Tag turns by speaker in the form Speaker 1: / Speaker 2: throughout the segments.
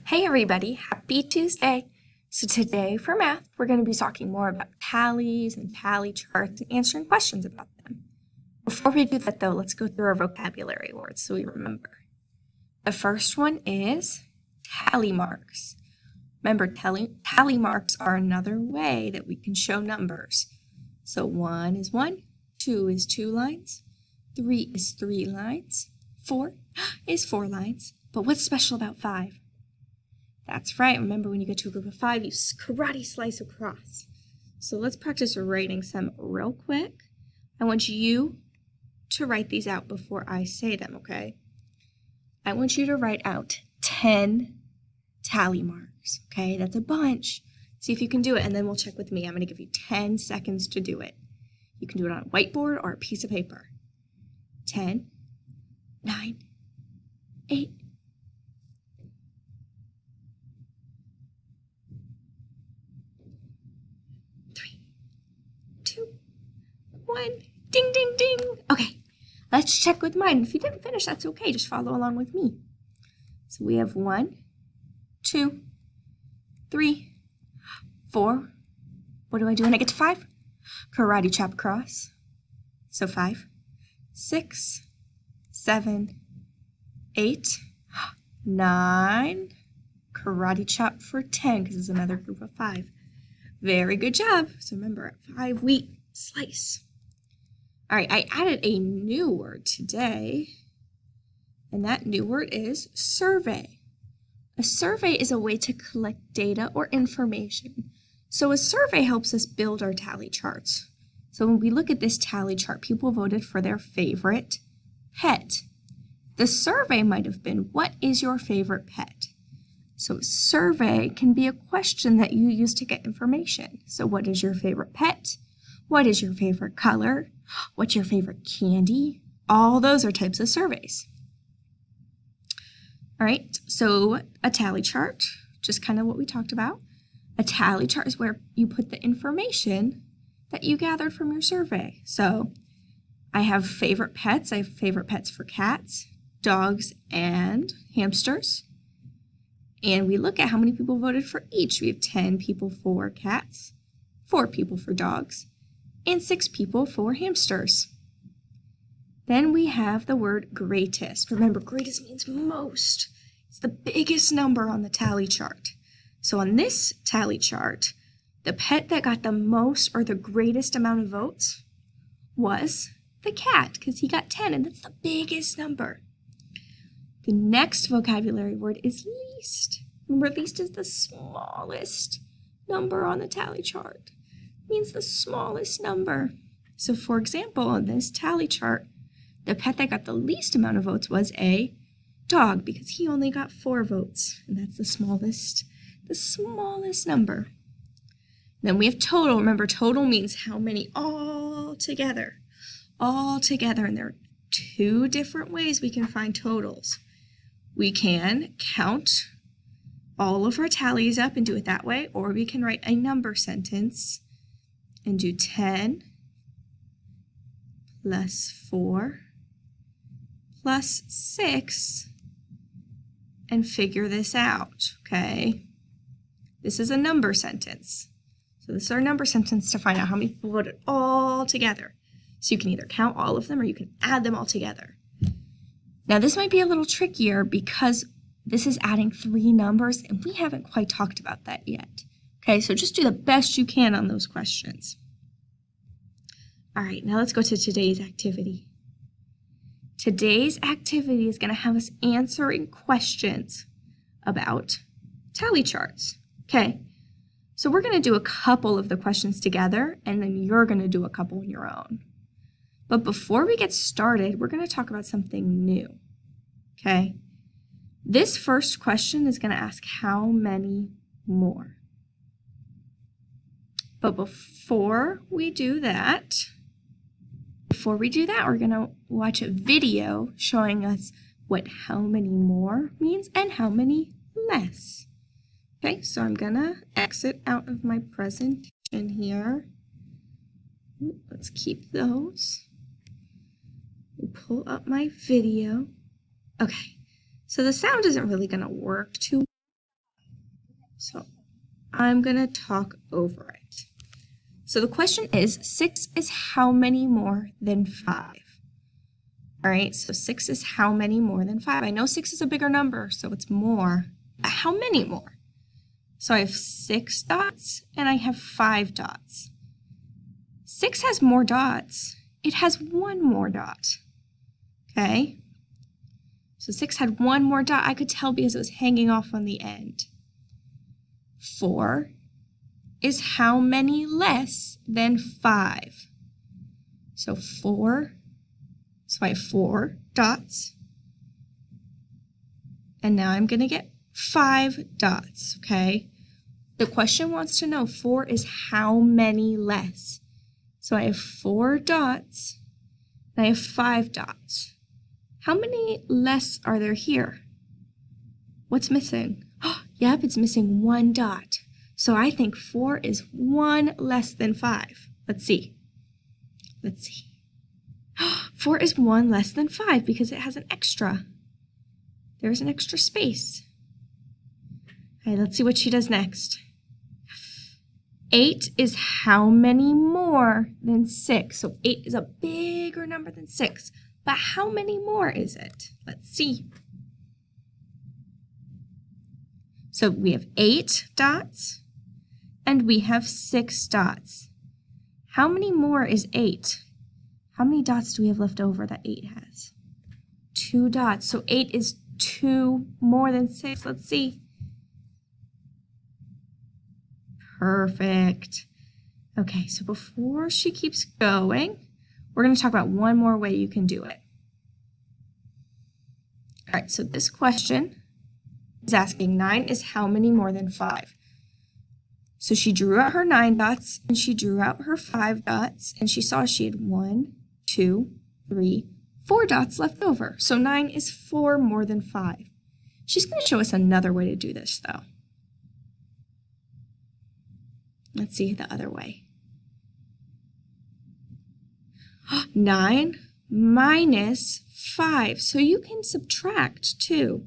Speaker 1: Hey everybody, happy Tuesday! So today for math, we're going to be talking more about tallies and tally charts and answering questions about them. Before we do that though, let's go through our vocabulary words so we remember. The first one is tally marks. Remember, tally marks are another way that we can show numbers. So 1 is 1, 2 is 2 lines, 3 is 3 lines, 4 is 4 lines. But what's special about 5? That's right. Remember, when you get to a group of 5, you karate slice across. So let's practice writing some real quick. I want you to write these out before I say them, okay? I want you to write out 10 tally marks, okay? That's a bunch. See if you can do it, and then we'll check with me. I'm going to give you 10 seconds to do it. You can do it on a whiteboard or a piece of paper. 10, 9, 8, 2, 1. Ding, ding, ding. Okay, let's check with mine. If you didn't finish, that's okay. Just follow along with me. So we have 1, 2, 3, 4. What do I do when I get to 5? Karate chop across. So 5, 6, 7, 8, 9. Karate chop for 10 because it's another group of 5. Very good job. So remember, 5 wheat slice. All right, I added a new word today, and that new word is survey. A survey is a way to collect data or information. So a survey helps us build our tally charts. So when we look at this tally chart, people voted for their favorite pet. The survey might have been, what is your favorite pet? So a survey can be a question that you use to get information. So what is your favorite pet? What is your favorite color? What's your favorite candy? All those are types of surveys. All right, so a tally chart, just kind of what we talked about. A tally chart is where you put the information that you gathered from your survey. So I have favorite pets. I have favorite pets for cats, dogs, and hamsters. And we look at how many people voted for each. We have 10 people for cats, 4 people for dogs, and 6 people for hamsters. Then we have the word greatest. Remember, greatest means most. It's the biggest number on the tally chart. So on this tally chart, the pet that got the most or the greatest amount of votes was the cat, because he got 10, and that's the biggest number. The next vocabulary word is least. Remember, least is the smallest number on the tally chart. It means the smallest number. So for example, on this tally chart, the pet that got the least amount of votes was a dog, because he only got 4 votes, and that's the smallest number. Then we have total. Remember, total means how many all together, and there are 2 different ways we can find totals. We can count all of our tallies up and do it that way, or we can write a number sentence and do 10 plus 4 plus 6 and figure this out, okay? This is a number sentence. So this is our number sentence to find out how many people voted all together. So you can either count all of them or you can add them all together. Now this might be a little trickier because this is adding 3 numbers and we haven't quite talked about that yet. Okay, so just do the best you can on those questions. All right, now let's go to today's activity. Today's activity is going to have us answering questions about tally charts. Okay, so we're going to do a couple of the questions together and then you're going to do a couple on your own. But before we get started, we're going to talk about something new, okay? This first question is going to ask how many more. But before we do that, we're going to watch a video showing us what how many more means and how many less. Okay, so I'm going to exit out of my presentation here. Let's keep those. Pull up my video. Okay, so the sound isn't really going to work too So I'm going to talk over it. So the question is, 6 is how many more than 5? All right, so 6 is how many more than 5? I know 6 is a bigger number, so it's more. But how many more? So I have 6 dots and I have 5 dots. 6 has more dots. It has 1 more dot. Okay? So 6 had 1 more dot. I could tell because it was hanging off on the end. 4 is how many less than 5? So 4, so I have 4 dots. And now I'm going to get 5 dots, okay? The question wants to know 4 is how many less? So I have 4 dots, and I have 5 dots. How many less are there here? What's missing? Oh, yep, it's missing 1 dot. So I think 4 is 1 less than 5. Let's see. 4 is 1 less than 5 because it has an extra. There's an extra space. All right, let's see what she does next. 8 is how many more than 6? So 8 is a bigger number than 6. But how many more is it? Let's see. So we have 8 dots and we have 6 dots. How many more is 8? How many dots do we have left over that 8 has? 2 dots. So 8 is 2 more than 6. Let's see. Perfect. Okay, so before she keeps going, we're going to talk about one more way you can do it. All right, so this question is asking 9 is how many more than 5? So she drew out her 9 dots and she drew out her 5 dots and she saw she had 1, 2, 3, 4 dots left over. So 9 is 4 more than 5. She's going to show us another way to do this though. Let's see the other way. 9 minus 5. So you can subtract too.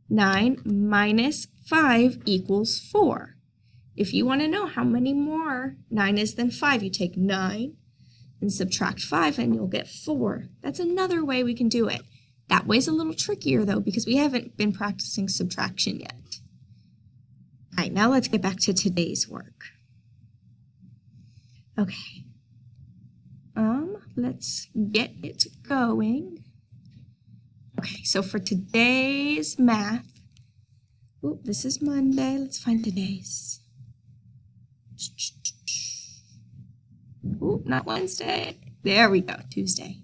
Speaker 1: 9 minus 5 equals 4. If you want to know how many more 9 is than 5, you take 9 and subtract 5 and you'll get 4. That's another way we can do it. That way's a little trickier though because we haven't been practicing subtraction yet. All right, now let's get back to today's work. Okay. Let's get it going. Okay, so for today's math, this is Monday. Let's find today's. Not Wednesday. There we go, Tuesday.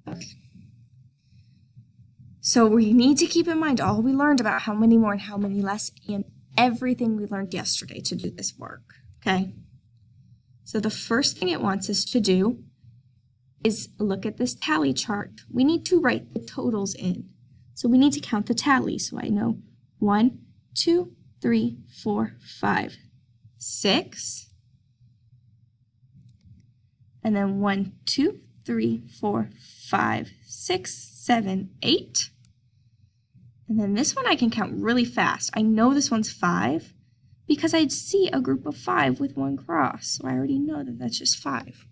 Speaker 1: Okay. So we need to keep in mind all we learned about how many more and how many less and everything we learned yesterday to do this work, okay? So the first thing it wants us to do is look at this tally chart. We need to write the totals in. So we need to count the tally. So I know 1, 2, 3, 4, 5, 6. And then 1, 2, 3, 4, 5, 6, 7, 8. And then this one I can count really fast. I know this one's 5 because I see a group of 5 with 1 cross. So I already know that that's just 5.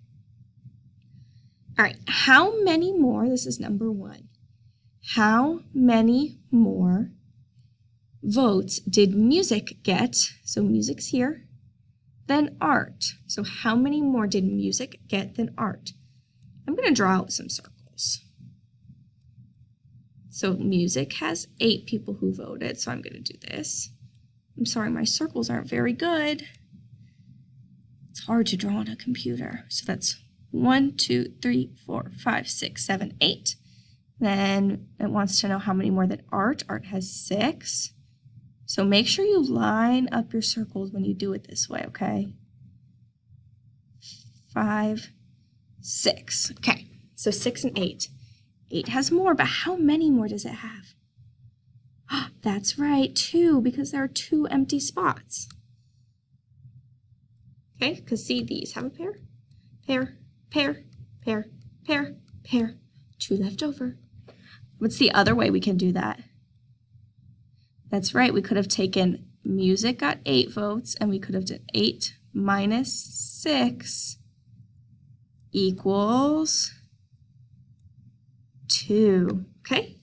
Speaker 1: All right, how many more, this is number 1, how many more votes did music get, so music's here, than art? So how many more did music get than art? I'm going to draw out some circles. So music has 8 people who voted, so I'm going to do this. I'm sorry, my circles aren't very good. It's hard to draw on a computer. So that's 1, 2, 3, 4, 5, 6, 7, 8. Then it wants to know how many more than art. Art has 6. So make sure you line up your circles when you do it this way, okay? 5, 6. Okay, so 6 and 8. 8 has more, but how many more does it have? That's right, 2, because there are 2 empty spots. Okay, because see, these have a pair, pair, pair, pair, pair, pair, 2 left over. What's the other way we can do that? That's right. We could have taken music got 8 votes, and we could have done 8 minus 6 equals 2. Okay?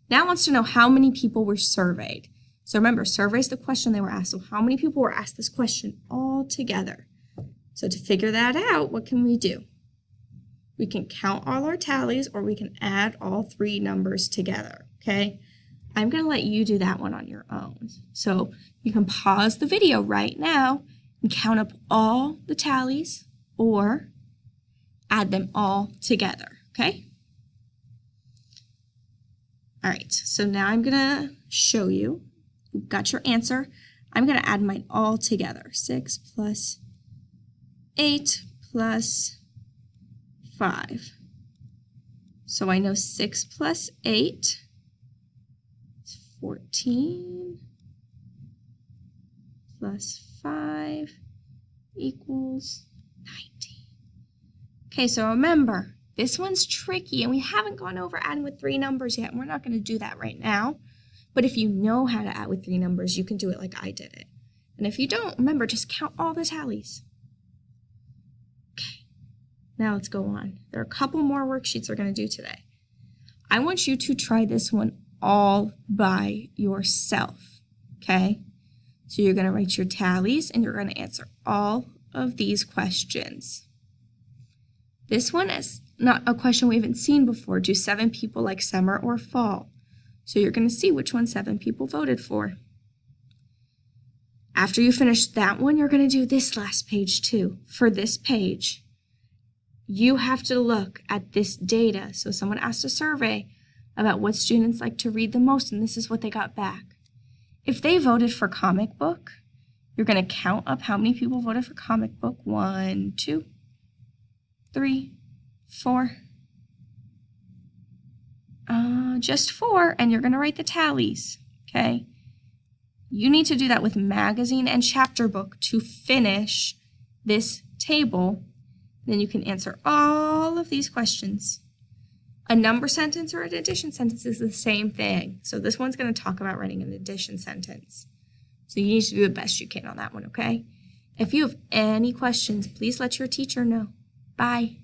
Speaker 1: Now it wants to know how many people were surveyed. So remember, survey is the question they were asked. So how many people were asked this question all together? So to figure that out, what can we do? We can count all our tallies, or we can add all 3 numbers together, okay? I'm going to let you do that one on your own. So you can pause the video right now and count up all the tallies or add them all together, okay? All right, so now I'm going to show you. You've got your answer. I'm going to add mine all together. 6 plus 8 plus 5. So I know 6 plus 8 is 14 plus 5 equals 19. Okay, so remember, this one's tricky and we haven't gone over adding with 3 numbers yet. And we're not going to do that right now. But if you know how to add with 3 numbers, you can do it like I did it. And if you don't, remember, just count all the tallies. Now let's go on. There are a couple more worksheets we're going to do today. I want you to try this one all by yourself, okay? So you're going to write your tallies and you're going to answer all of these questions. This one is not a question we haven't seen before. Do 7 people like summer or fall? So you're going to see which one 7 people voted for. After you finish that one, you're going to do this last page too. For this page, you have to look at this data. So someone asked a survey about what students like to read the most, and this is what they got back. If they voted for comic book, you're going to count up how many people voted for comic book. 1, 2, 3, 4. Just 4, and you're going to write the tallies, okay? You need to do that with magazine and chapter book to finish this table. Then you can answer all of these questions. A number sentence or an addition sentence is the same thing. So this one's going to talk about writing an addition sentence. So you need to do the best you can on that one, okay? If you have any questions, please let your teacher know. Bye.